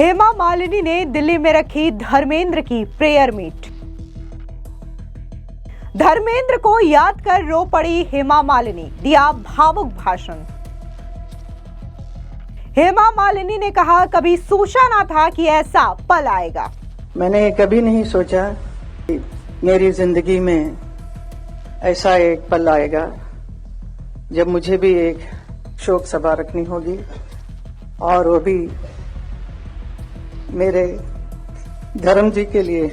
हेमा मालिनी ने दिल्ली में रखी धर्मेंद्र की प्रेयर मीट। धर्मेंद्र को याद कर रो पड़ी हेमा मालिनी, दिया भावुक भाषण। हेमा मालिनी ने कहा, कभी सोचा ना था कि ऐसा पल आएगा। मैंने कभी नहीं सोचा कि मेरी जिंदगी में ऐसा एक पल आएगा जब मुझे भी एक शोक सभा रखनी होगी, और वो भी मेरे धर्म जी के लिए।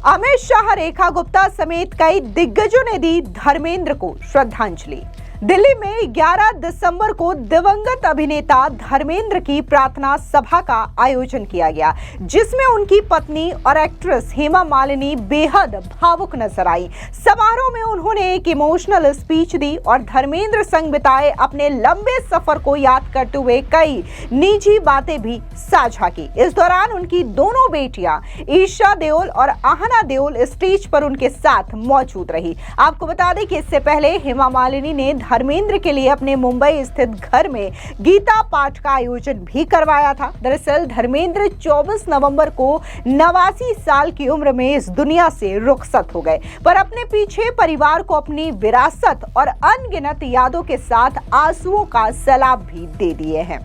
अमित शाह, रेखा गुप्ता समेत कई दिग्गजों ने दी धर्मेंद्र को श्रद्धांजलि। दिल्ली में 11 दिसंबर को दिवंगत अभिनेता धर्मेंद्र की प्रार्थना सभा का आयोजन किया गया, जिसमें उनकी पत्नी और एक्ट्रेस हेमा मालिनी बेहद भावुक नजर आई। समारोह में उन्होंने एक इमोशनल स्पीच दी और धर्मेंद्र संग बिताए अपने लंबे सफर को याद करते हुए कई निजी बातें भी साझा की। इस दौरान उनकी दोनों बेटियां ईशा देओल और आहना देओल स्टेज पर उनके साथ मौजूद रही। आपको बता दें कि इससे पहले हेमा मालिनी ने धर्मेंद्र के लिए अपने मुंबई स्थित घर में गीता पाठ का आयोजन भी करवाया था। दरअसल धर्मेंद्र 24 नवंबर को 89 साल की उम्र में इस दुनिया से रुखसत हो गए, पर अपने पीछे परिवार को अपनी विरासत और अनगिनत यादों के साथ आंसुओं का सैलाब भी दे दिए हैं।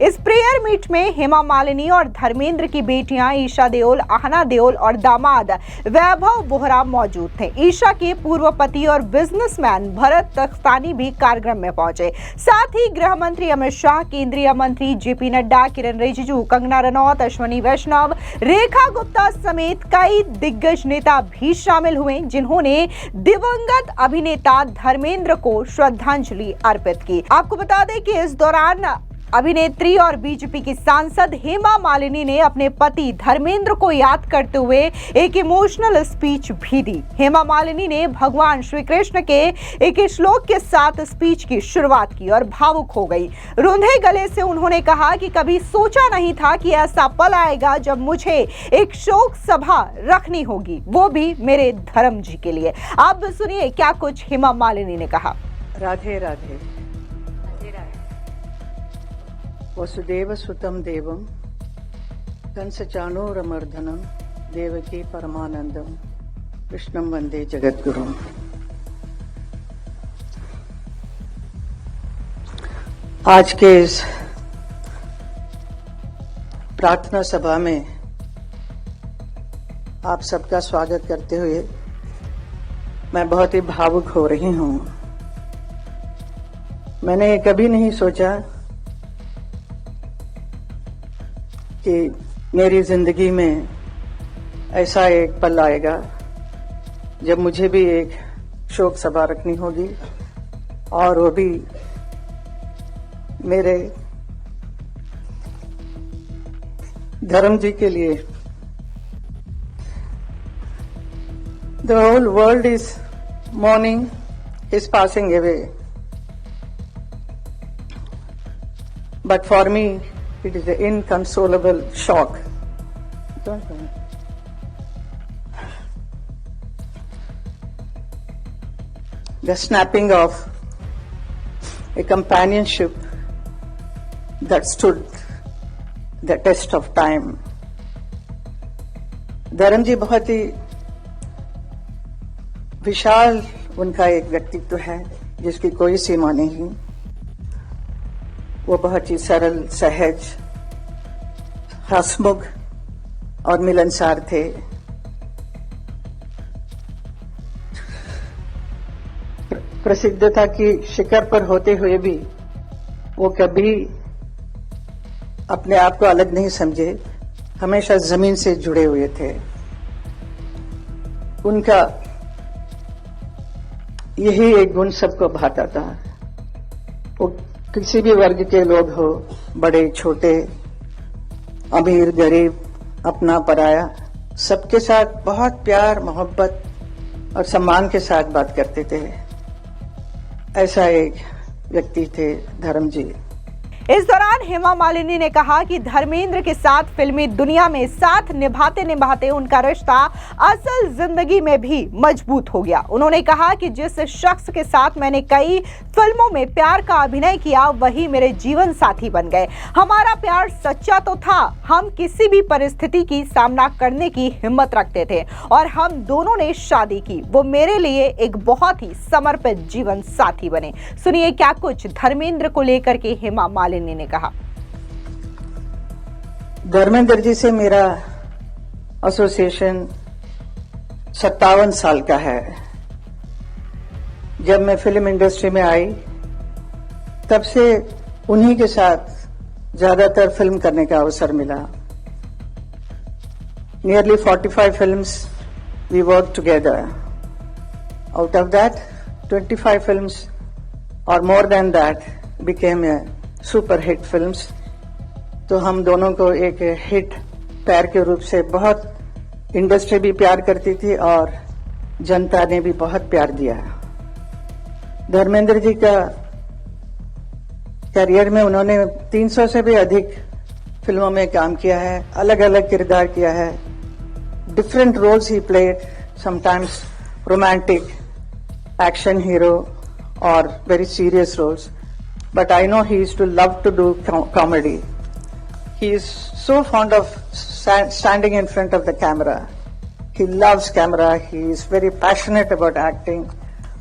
इस प्रेयर मीट में हेमा मालिनी और धर्मेंद्र की बेटियां ईशा देओल, आहना देओल और दामाद वैभव बोहरा मौजूद थे। ईशा के पूर्व पति और बिजनेसमैन भरत तख्तानी भी कार्यक्रम में पहुंचे। साथ ही गृह मंत्री अमित शाह, केंद्रीय मंत्री जेपी नड्डा, किरण रिजिजू, कंगना रनौत, अश्विनी वैष्णव, रेखा गुप्ता समेत कई दिग्गज नेता भी शामिल हुए, जिन्होंने दिवंगत अभिनेता धर्मेंद्र को श्रद्धांजलि अर्पित की। आपको बता दें कि इस दौरान अभिनेत्री और बीजेपी की सांसद हेमा मालिनी ने अपने पति धर्मेंद्र को याद करते हुए एक इमोशनल स्पीच भी दी। हेमा मालिनी ने भगवान श्री कृष्ण के एक श्लोक के साथ स्पीच की शुरुआत की और भावुक हो गई। रुंधे गले से उन्होंने कहा कि कभी सोचा नहीं था कि ऐसा पल आएगा जब मुझे एक शोक सभा रखनी होगी, वो भी मेरे धर्म जी के लिए। आप सुनिए क्या कुछ हेमा मालिनी ने कहा। राधे राधे। वसुदेव सुतम देवम कंसचाणूरमर्दनम देवकी परमानंदम कृष्णम वंदे जगद्गुरुम। आज के इस प्रार्थना सभा में आप सबका स्वागत करते हुए मैं बहुत ही भावुक हो रही हूं। मैंने कभी नहीं सोचा कि मेरी जिंदगी में ऐसा एक पल आएगा जब मुझे भी एक शोक सभा रखनी होगी, और वो भी मेरे धर्म जी के लिए। The whole world is mourning his passing away, but for me it is an inconsolable shock. The snapping of a companionship that stood the test of time. धर्म जी बहुत ही विशाल उनका एक व्यक्तित्व है जिसकी कोई सीमा नहीं। वो बहुत ही सरल, सहज, हंसमुख और मिलनसार थे। प्रसिद्धता की शिखर पर होते हुए भी वो कभी अपने आप को अलग नहीं समझे, हमेशा जमीन से जुड़े हुए थे। उनका यही एक गुण सबको भाता था। वो किसी भी वर्ग के लोग हो, बड़े छोटे, अमीर गरीब, अपना पराया, सबके साथ बहुत प्यार, मोहब्बत और सम्मान के साथ बात करते थे। ऐसा एक व्यक्ति थे धर्म जी। इस दौरान हेमा मालिनी ने कहा कि धर्मेंद्र के साथ फिल्मी दुनिया में साथ निभाते निभाते उनका रिश्ता असल जिंदगी में भी मजबूत हो गया। उन्होंने कहा कि जिस शख्स के साथ मैंने कई फिल्मों में प्यार का अभिनय किया वही मेरे जीवन साथी बन गए। हमारा प्यार सच्चा तो था, हम किसी भी परिस्थिति की सामना करने की हिम्मत रखते थे और हम दोनों ने शादी की। वो मेरे लिए एक बहुत ही समर्पित जीवन साथी बने। सुनिए क्या कुछ धर्मेंद्र को लेकर के हेमा मालिनी ने कहा। धर्मेंद्र जी से मेरा एसोसिएशन 57 साल का है। जब मैं फिल्म इंडस्ट्री में आई तब से उन्हीं के साथ ज्यादातर फिल्म करने का अवसर मिला। Nearly 45 films we work together. Out of that 25 films और more than that became a super hit films. तो हम दोनों को एक हिट पैर के रूप से बहुत इंडस्ट्री भी प्यार करती थी और जनता ने भी बहुत प्यार दिया। धर्मेंद्र जी का करियर में उन्होंने 300 से भी अधिक फिल्मों में काम किया है, अलग अलग किरदार किया है। डिफरेंट रोल्स ही played, sometimes romantic, action hero और very serious roles. But I know he used to love to do comedy. He is so fond of standing in front of the camera. He loves camera. He is very passionate about acting.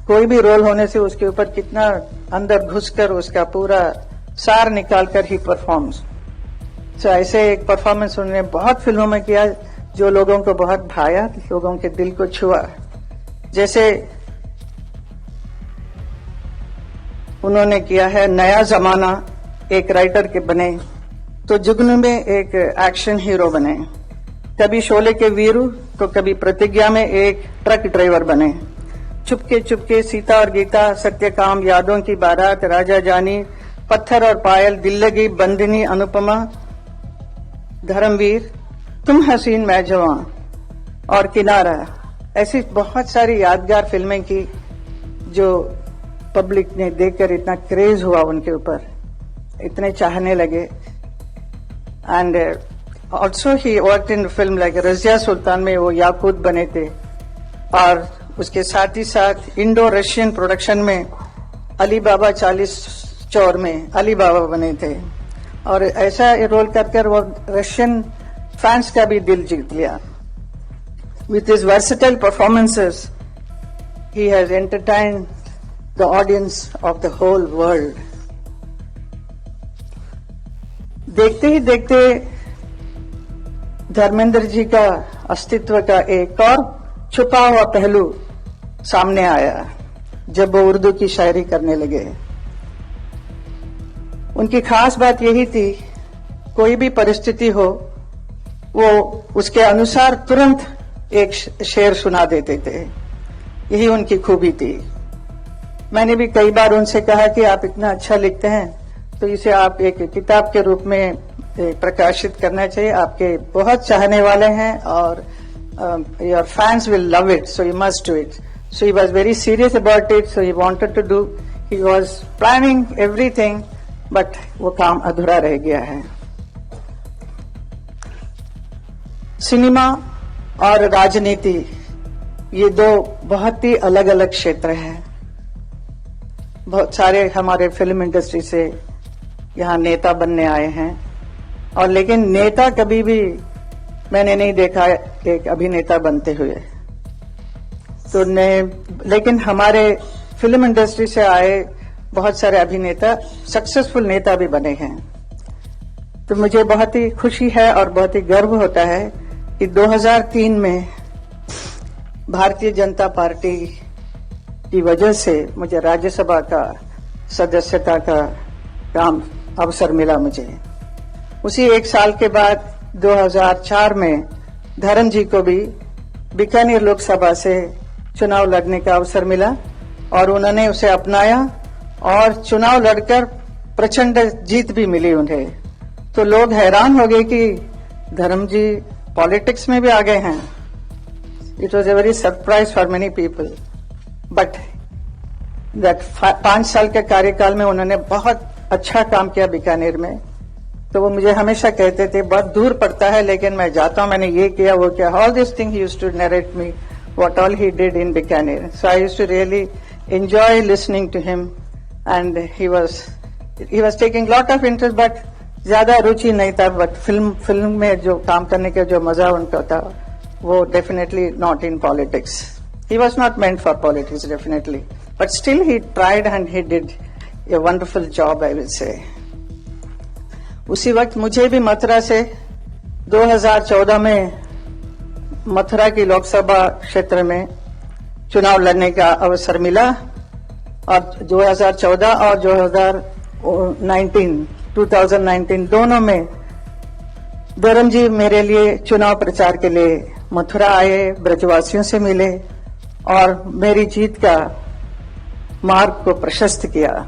कोई भी role होने से उसके ऊपर कितना अंदर घुसकर उसका पूरा सार निकालकर ही परफॉर्म्स। तो ऐसे एक परफॉर्मेंस उन्होंने बहुत फिल्मों में किया जो लोगों को बहुत भाया, लोगों के दिल को छुआ। जैसे उन्होंने किया है नया जमाना, एक राइटर के बने, तो जुगनू में एक एक्शन हीरो बने, कभी शोले के वीरू तो कभी प्रतिज्ञा में एक ट्रक ड्राइवर बने, चुपके चुपके सीता और गीता, सत्यकाम, यादों की बारात, राजा जानी, पत्थर और पायल, दिल लगी, बंदिनी, अनुपमा, धर्मवीर, तुम हसीन मैं जवां और किनारा। ऐसी बहुत सारी यादगार फिल्में की जो पब्लिक ने देखकर इतना क्रेज हुआ उनके ऊपर, इतने चाहने लगे। And also he worked in film like Razia Sultan में वो याकूत बने थे और उसके साथ ही साथ इंडो रशियन प्रोडक्शन में अली बाबा 40 चौर में अली बाबा बने थे और ऐसा रोल कर वो रशियन फैंस का भी दिल जीत लिया। With his versatile performances he has entertained the audience of the whole world. देखते ही देखते धर्मेंद्र जी का अस्तित्व का एक और छुपा हुआ पहलू सामने आया जब वो उर्दू की शायरी करने लगे। उनकी खास बात यही थी, कोई भी परिस्थिति हो वो उसके अनुसार तुरंत एक शेर सुना देते थे। यही उनकी खूबी थी। मैंने भी कई बार उनसे कहा कि आप इतना अच्छा लिखते हैं तो इसे आप एक किताब के रूप में प्रकाशित करना चाहिए। आपके बहुत चाहने वाले हैं और your fans will love it, so you must do it. So he was very serious about it, so he wanted to do, he was planning everything, but वो काम अधूरा रह गया है। सिनेमा और राजनीति ये दो बहुत ही अलग अलग क्षेत्र हैं। बहुत सारे हमारे फिल्म इंडस्ट्री से यहाँ नेता बनने आए हैं और लेकिन नेता कभी भी मैंने नहीं देखा एक अभिनेता बनते हुए। तो लेकिन हमारे फिल्म इंडस्ट्री से आए बहुत सारे अभिनेता सक्सेसफुल नेता भी बने हैं। तो मुझे बहुत ही खुशी है और बहुत ही गर्व होता है कि 2003 में भारतीय जनता पार्टी की वजह से मुझे राज्यसभा का सदस्यता का काम अवसर मिला मुझे। उसी एक साल के बाद 2004 में धर्म जी को भी बीकानेर लोकसभा से चुनाव लड़ने का अवसर मिला और उन्होंने उसे अपनाया और चुनाव लड़कर प्रचंड जीत भी मिली उन्हें। तो लोग हैरान हो गए कि धर्म जी पॉलिटिक्स में भी आ गए हैं। It was a very surprise for many people, but that 5 साल के कार्यकाल में उन्होंने बहुत अच्छा काम किया बीकानेर में, तो वो मुझे हमेशा कहते थे बहुत दूर पड़ता है लेकिन मैं जाता हूँ, मैंने ये किया वो किया. All this thing he used to narrate me what all he did in Bikaner. So I used to really enjoy listening to him, and he was taking lot of interest, but ज्यादा रुचि नहीं था. But film में जो काम करने का जो मजा उनका था, वो definitely not in politics. He was not meant for politics, definitely. But still he tried and he did a wonderful job, I will say. उसी वक्त मुझे भी मथुरा से 2014 में मथुरा की लोकसभा क्षेत्र में चुनाव लड़ने का अवसर मिला, और 2014 और 2019 दोनों में धर्म जी मेरे लिए चुनाव प्रचार के लिए मथुरा आए, ब्रजवासियों से मिले और मेरी जीत का मार्ग को प्रशस्त किया.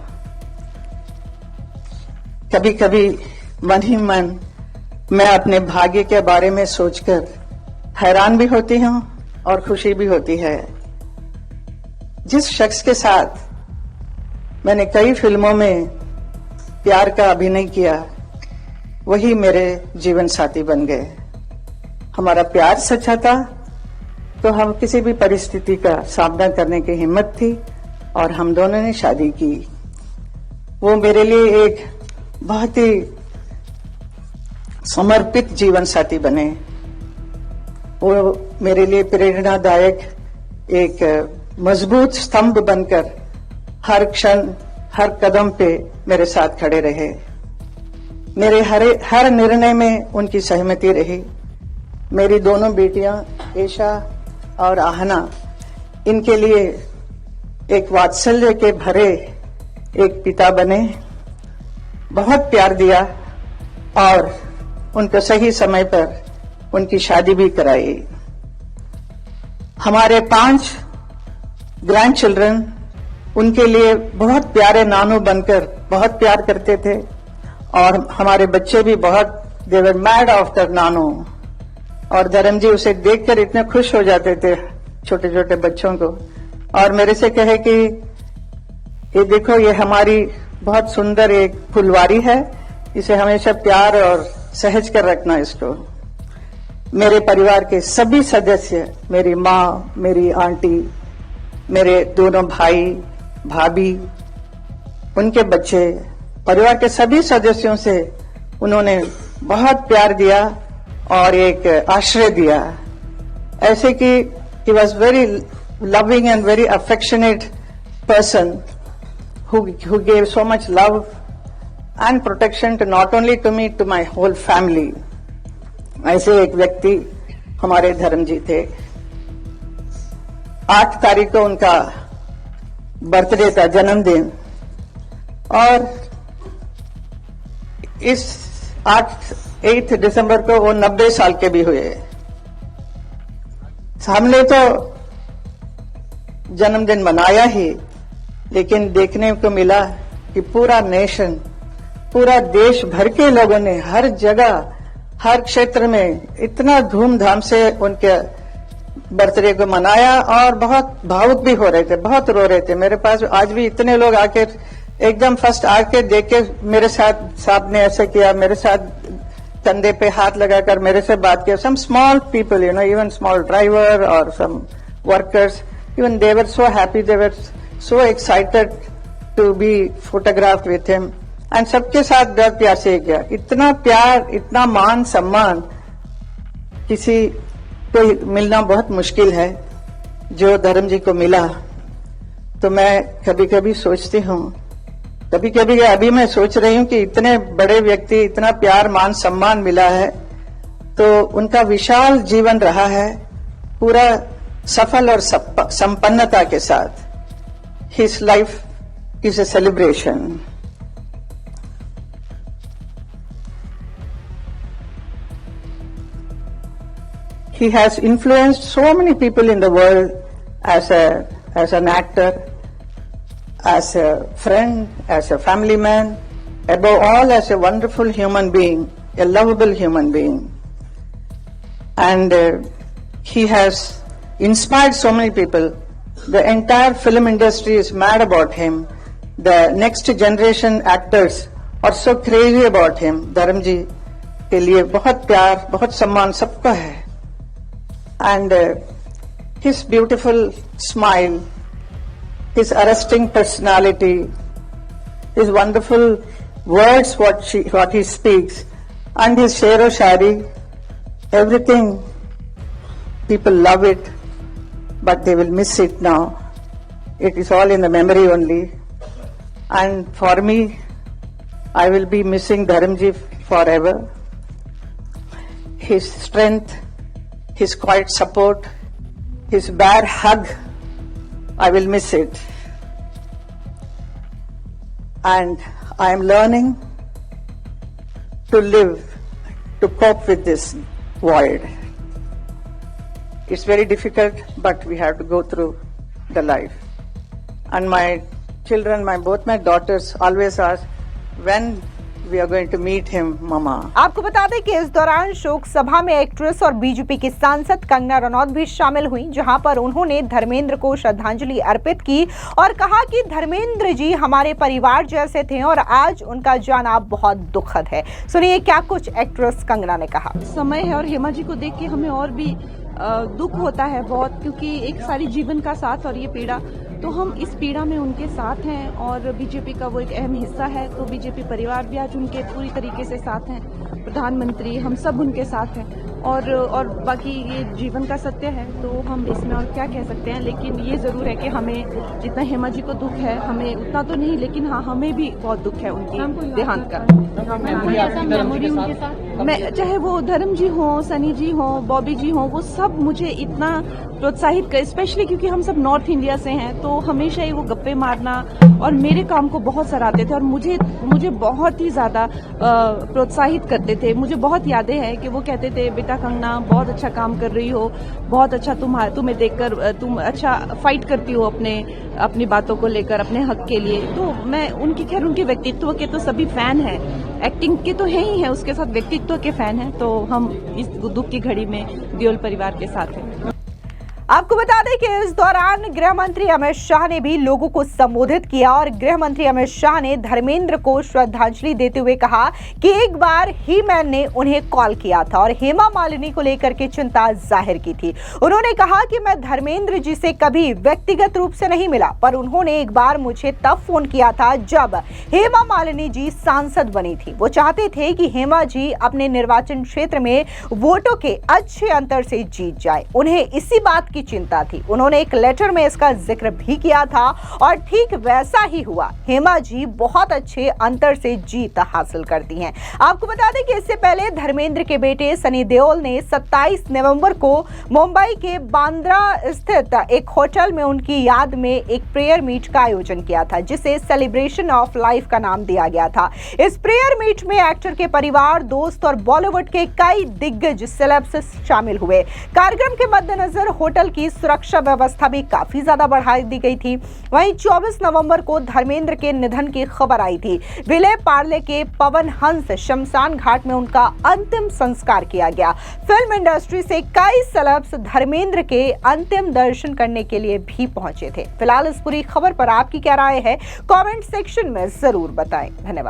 कभी कभी मन ही मन मैं अपने भाग्य के बारे में सोचकर हैरान भी होती हूं और खुशी भी होती है. जिस शख्स के साथ मैंने कई फिल्मों में प्यार का अभिनय किया, वही मेरे जीवन साथी बन गए. हमारा प्यार सच्चा था तो हम किसी भी परिस्थिति का सामना करने की हिम्मत थी, और हम दोनों ने शादी की. वो मेरे लिए एक बहुत ही समर्पित जीवन साथी बने. वो मेरे लिए प्रेरणादायक एक मजबूत स्तंभ बनकर हर क्षण हर कदम पे मेरे साथ खड़े रहे. मेरे हर निर्णय में उनकी सहमति रही. मेरी दोनों बेटियां ईशा और आहना, इनके लिए एक वात्सल्य के भरे एक पिता बने. बहुत प्यार दिया और उनको सही समय पर उनकी शादी भी कराई. हमारे 5 ग्रैंड चिल्ड्रन उनके लिए बहुत प्यारे नानू बनकर बहुत प्यार करते थे, और हमारे बच्चे भी बहुत दे वर मैड ऑफ द नानू. और धर्म जी उसे देखकर इतने खुश हो जाते थे, छोटे छोटे बच्चों को, और मेरे से कहे कि ये देखो, ये हमारी बहुत सुंदर एक फुलवारी है, इसे हमेशा प्यार और सहज कर रखना इसको. मेरे परिवार के सभी सदस्य, मेरी माँ, मेरी आंटी, मेरे दोनों भाई भाभी, उनके बच्चे, परिवार के सभी सदस्यों से उन्होंने बहुत प्यार दिया और एक आश्रय दिया. ऐसे कि he was very loving and very affectionate person who gave so much love and protection to not only to me, to my whole family. ऐसे एक व्यक्ति हमारे धर्म जी थे. 8 तारीख को उनका बर्थडे था, जन्मदिन, और इस 8 दिसंबर को वो 90 साल के भी हुए. हमने तो जन्मदिन मनाया ही, लेकिन देखने को मिला कि पूरा नेशन, पूरा देश भर के लोगों ने हर जगह हर क्षेत्र में इतना धूमधाम से उनके बर्थडे को मनाया, और बहुत भावुक भी हो रहे थे, बहुत रो रहे थे. मेरे पास आज भी इतने लोग आके एकदम फर्स्ट आके देख के मेरे साथ, साहब ने ऐसे किया, मेरे साथ कंधे पे हाथ लगाकर मेरे से बात किया. Some small people, you know, even small driver और some workers, even they were so happy, they were so excited to be photographed with him. And सबके साथ डर प्यार से किया. इतना प्यार, इतना मान सम्मान किसी को मिलना बहुत मुश्किल है, जो धर्म जी को मिला. तो मैं कभी कभी सोचती हूँ, कभी कभी अभी मैं सोच रही हूँ कि इतने बड़े व्यक्ति, इतना प्यार मान सम्मान मिला है, तो उनका विशाल जीवन रहा है, पूरा सफल और संपन्नता के साथ. His life is a celebration. He has influenced so many people in the world as an actor, as a friend, as a family man, above all as a wonderful human being, a lovable human being. And he has inspired so many people. The entire film industry is mad about him. The next generation actors और so crazy about him. धर्म जी के लिए बहुत प्यार, बहुत सम्मान सबका है। And his beautiful smile, his arresting personality, his wonderful words, what he speaks, and his शेरो शायरी, everything, people love it, but they will miss it now. It is all in the memory only. And for me, I will be missing Dharamji forever. His strength, his quiet support, his bare hug, I will miss it. And I am learning to live, to cope with this void. It's very difficult, but we have to go through the life. And my children, both my daughters always ask, when we are going to meet him, Mama. आपको बता दें कि इस दौरान शोक सभा में actress और बीजेपी की सांसद कंगना रनौत भी शामिल हुई, जहां पर उन्होंने धर्मेंद्र को श्रद्धांजलि अर्पित की और कहा कि धर्मेंद्र जी हमारे परिवार जैसे थे और आज उनका जाना बहुत दुखद है। सुनिए क्या कुछ एक्ट्रेस कंगना ने कहा। समय है और हेमा जी को देख के हमें और भी दुख होता है बहुत, क्योंकि एक सारी जीवन का साथ और ये पीड़ा, तो हम इस पीड़ा में उनके साथ हैं और बीजेपी का वो एक अहम हिस्सा है। तो बीजेपी परिवार भी आज उनके पूरी तरीके से साथ हैं, प्रधानमंत्री, हम सब उनके साथ हैं और बाकी ये जीवन का सत्य है, तो हम इसमें और क्या कह सकते हैं। लेकिन ये जरूर है कि हमें जितना हेमा जी को दुख है, हमें उतना तो नहीं, लेकिन हाँ हमें भी बहुत दुख है उनकी देहांत का। मैं चाहे वो धर्म जी हो, सनी जी हो, बॉबी जी हो, वो सब मुझे इतना प्रोत्साहित कर, स्पेशली क्योंकि हम सब नॉर्थ इंडिया से हैं, तो हमेशा ही वो गप्पे मारना और मेरे काम को बहुत सराहते थे और मुझे बहुत ही ज्यादा प्रोत्साहित करते थे। मुझे बहुत यादें हैं कि वो कहते थे, बेटा कंगना बहुत अच्छा काम कर रही हो, बहुत अच्छा तुम्हें देखकर तुम अच्छा फाइट करती हो अपनी बातों को लेकर, अपने हक के लिए। तो मैं उनके व्यक्तित्व के तो सभी फैन हैं, एक्टिंग के तो है ही है, उसके साथ व्यक्तित्व के फैन हैं। तो हम इस दुख की घड़ी में देओल परिवार के साथ हैं। आपको बता दें कि इस दौरान गृह मंत्री अमित शाह ने भी लोगों को संबोधित किया और गृह मंत्री अमित शाह ने धर्मेंद्र को श्रद्धांजलि देते हुए कहा कि एक बार ही मैंने उन्हें कॉल किया था और हेमा मालिनी को लेकर के चिंता जाहिर की थी। उन्होंने कहा कि मैं धर्मेंद्र जी से कभी व्यक्तिगत रूप से नहीं मिला, पर उन्होंने एक बार मुझे तब फोन किया था जब हेमा मालिनी जी सांसद बनी थी। वो चाहते थे कि हेमा जी अपने निर्वाचन क्षेत्र में वोटों के अच्छे अंतर से जीत जाए, उन्हें इसी बात की चिंता थी। उन्होंने एक लेटर में इसका जिक्र भी किया था और ठीक वैसा ही हुआ। हेमा जी बहुत अच्छे अंतर से जीत हासिल करती हैं। आपको बता दें कि इससे पहले धर्मेंद्र के बेटे सनी देओल ने 27 नवंबर को मुंबई के बांद्रा स्थित एक होटल में उनकी याद में एक प्रेयर मीट का आयोजन किया था, जिसे सेलिब्रेशन ऑफ लाइफ का नाम दिया गया था। इस प्रेयर मीट में एक्टर के परिवार, दोस्त और बॉलीवुड के कई दिग्गज सेलेब्स शामिल हुए। कार्यक्रम के मद्देनजर होटल की सुरक्षा व्यवस्था भी काफी ज्यादा बढ़ा दी गई थी। वहीं 24 नवंबर को धर्मेंद्र के निधन की खबर आई थी। विले पार्ले के पवन हंस शमशान घाट में उनका अंतिम संस्कार किया गया। फिल्म इंडस्ट्री से कई सेलेब्स धर्मेंद्र के अंतिम दर्शन करने के लिए भी पहुंचे थे। फिलहाल इस पूरी खबर पर आपकी क्या राय है, कमेंट सेक्शन में जरूर बताएं। धन्यवाद।